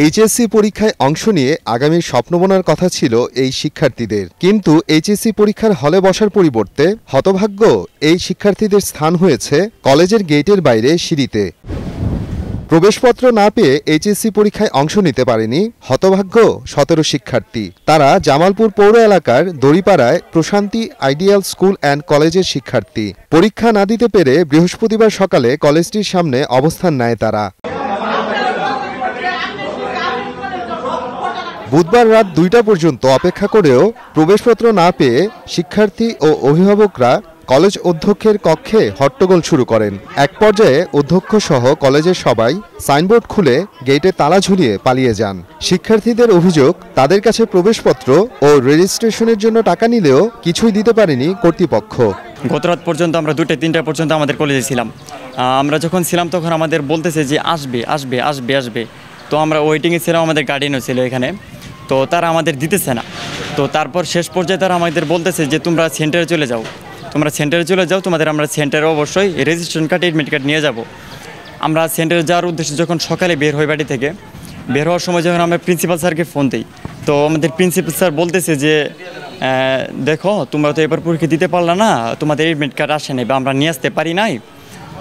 HSC পরীক্ষায় অংশ নিয়ে আগামীর স্বপ্ন বোনার কথা ছিল এই শিক্ষার্থীদের, কিন্তু এইচএসসি পরীক্ষার হলে বসার পরিবর্তে হতভাগ্য এই শিক্ষার্থীদের স্থান হয়েছে কলেজের গেটের বাইরে সিঁড়িতে। প্রবেশপত্র না পেয়ে এইচএসসি পরীক্ষায় অংশ নিতে পারেনি হতভাগ্য ১৭ শিক্ষার্থী। তারা জামালপুর পৌর এলাকার দড়িপাড়ায় প্রশান্তি আইডিয়াল স্কুল অ্যান্ড কলেজের শিক্ষার্থী। পরীক্ষা না দিতে পেরে বৃহস্পতিবার সকালে কলেজটির সামনে অবস্থান নেয় তারা। বুধবার রাত ২টা পর্যন্ত অপেক্ষা করেও প্রবেশপত্র না পেয়ে শিক্ষার্থী ও অভিভাবকরা কলেজ অধ্যক্ষের কক্ষে হট্টগোল শুরু করেন। এক পর্যায়ে অধ্যক্ষ সহ কলেজের সবাই সাইনবোর্ড খুলে গেটে তালা ঝুলিয়ে পালিয়ে যান। শিক্ষার্থীদের অভিযোগ, তাদের কাছে প্রবেশপত্র ও রেজিস্ট্রেশনের জন্য টাকা নিলেও কিছুই দিতে পারেনি কর্তৃপক্ষ। গতরাত পর্যন্ত আমরা ২টা-৩টা পর্যন্ত আমাদের কলেজে ছিলাম। আমরা যখন ছিলাম তখন আমাদের বলতেছে যে আসবে আসবে আসবে আসবে। তো আমরা ওয়েটিংয়ে ছিলাম, আমাদের গার্ডিয়ানও ছিল এখানে। তো তারা আমাদের দিতেছে না। তো তারপর শেষ পর্যায়ে তারা আমাদের বলতেছে যে তোমরা সেন্টারে চলে যাও, তোমাদের আমরা সেন্টারে অবশ্যই রেজিস্ট্রেশন কার্ড, এডমিট কার্ড নিয়ে যাব। আমরা সেন্টারে যাওয়ার উদ্দেশ্যে যখন সকালে বের হই, বাড়ি থেকে বের হওয়ার সময় যখন আমরা প্রিন্সিপাল স্যারকে ফোন দিই, তো আমাদের প্রিন্সিপাল স্যার বলতেছে যে দেখো তোমরা তো এবার পরীক্ষা দিতে পারলা না, তোমাদের এডমিট কার্ড আসে নাই বা আমরা নিয়ে আসতে পারি নাই,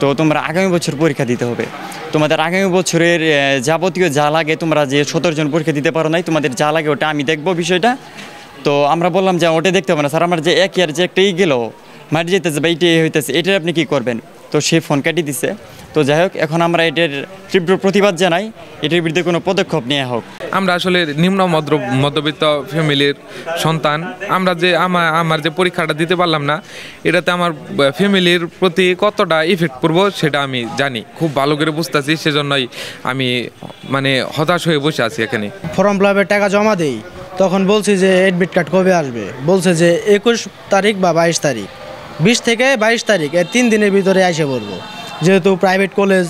তো তোমরা আগামী বছর পরীক্ষা দিতে হবে। তোমাদের আগামী বছরের যাবতীয় যা লাগে, তোমরা যে ১৭ জন পরীক্ষা দিতে পারো নাই, তোমাদের যা লাগে ওটা আমি দেখবো বিষয়টা। তো আমরা বললাম যে ওটা দেখতে হবে না স্যার, আমার যে এক ইয়ার যে একটাই গেল মাটি যেতেছে বা এইটাই হইতেছে, এটার আপনি কী করবেন? তো সে ফোন কাটিয়ে দিছে। তো যাই হোক, এখন আমরা এটার তীব্র প্রতিবাদ জানাই, এটার বিরুদ্ধে কোনো পদক্ষেপ নেওয়া হোক। আমরা আসলে নিম্ন মধ্যবিত্ত ফ্যামিলির সন্তান। আমরা যে আমার যে পরীক্ষাটা দিতে পারলাম না, এটাতে আমার ফ্যামিলির প্রতি কতটা ইফেক্ট পড়বো সেটা আমি জানি, খুব ভালো করে বুঝতেছি। সেজন্যই আমি হতাশ হয়ে বসে আছি এখানে। ফর্ম ফিল আপের টাকা জমা দেই, তখন বলছি যে এডমিট কার্ড কবে আসবে, বলছে যে ২১ তারিখ বা ২২ তারিখ, ২০ থেকে ২২ তারিখ, এই ৩ দিনের ভিতরে এসে পড়বো। যেহেতু প্রাইভেট কলেজ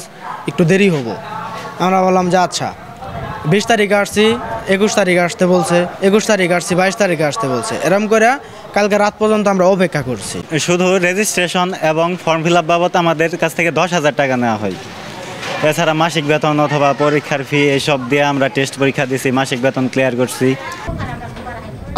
একটু দেরি হবো, আমরা বললাম যে আচ্ছা। ২০ তারিখে আসছি, ২১ তারিখে আসতে বলছে, ২১ তারিখে আসছি, ২২ তারিখে আসতে বলছে। এরকম করে কালকে রাত পর্যন্ত আমরা অপেক্ষা করছি। শুধু রেজিস্ট্রেশন এবং ফর্ম ফিল আপ বাবদ আমাদের কাছ থেকে ১০,০০০ টাকা নেওয়া হয়। এছাড়া মাসিক বেতন অথবা পরীক্ষার ফি এসব দিয়ে আমরা টেস্ট পরীক্ষা দিয়েছি, মাসিক বেতন ক্লিয়ার করছি।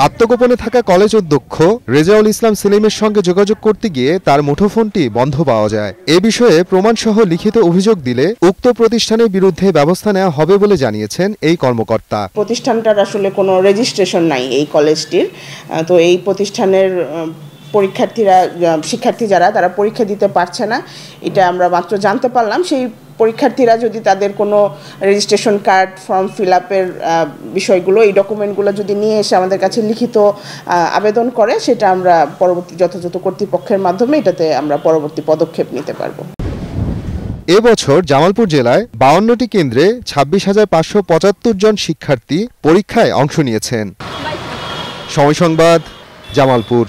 আত্মগোপনে থাকা কলেজ অধ্যক্ষ রেজাউল ইসলাম সেলিমের সঙ্গে যোগাযোগ করতে গিয়ে তার মুঠোফোনটি বন্ধ পাওয়া যায়। এ বিষয়ে প্রমাণসহ লিখিত অভিযোগ দিলে উক্ত প্রতিষ্ঠানের বিরুদ্ধে ব্যবস্থা নেওয়া হবে বলে জানিয়েছেন এই কর্মকর্তা। প্রতিষ্ঠানটার আসলে কোনো রেজিস্ট্রেশন নাই এই কলেজটির। তো এই প্রতিষ্ঠানের শিক্ষার্থী যারা তারা পরীক্ষা দিতে পারছে না, এটা আমরা মাত্র জানতে পারলাম। সেই পরীক্ষার্থীরা যদি তাদের কোনো রেজিস্ট্রেশন কার্ড, ফর্ম ফিল আপের বিষয়গুলো, এই ডকুমেন্টগুলো যদি নিয়ে এসে আমাদের কাছে লিখিত আবেদন করে, সেটা আমরা পরবর্তী যথাযথ কর্তৃপক্ষের মাধ্যমে এটাতে আমরা পরবর্তী পদক্ষেপ নিতে পারব। এবছর জামালপুর জেলায় ৫২টি কেন্দ্রে ২৬,৫৭৫ জন শিক্ষার্থী পরীক্ষায় অংশ নিয়েছেন। সময় সংবাদ, জামালপুর।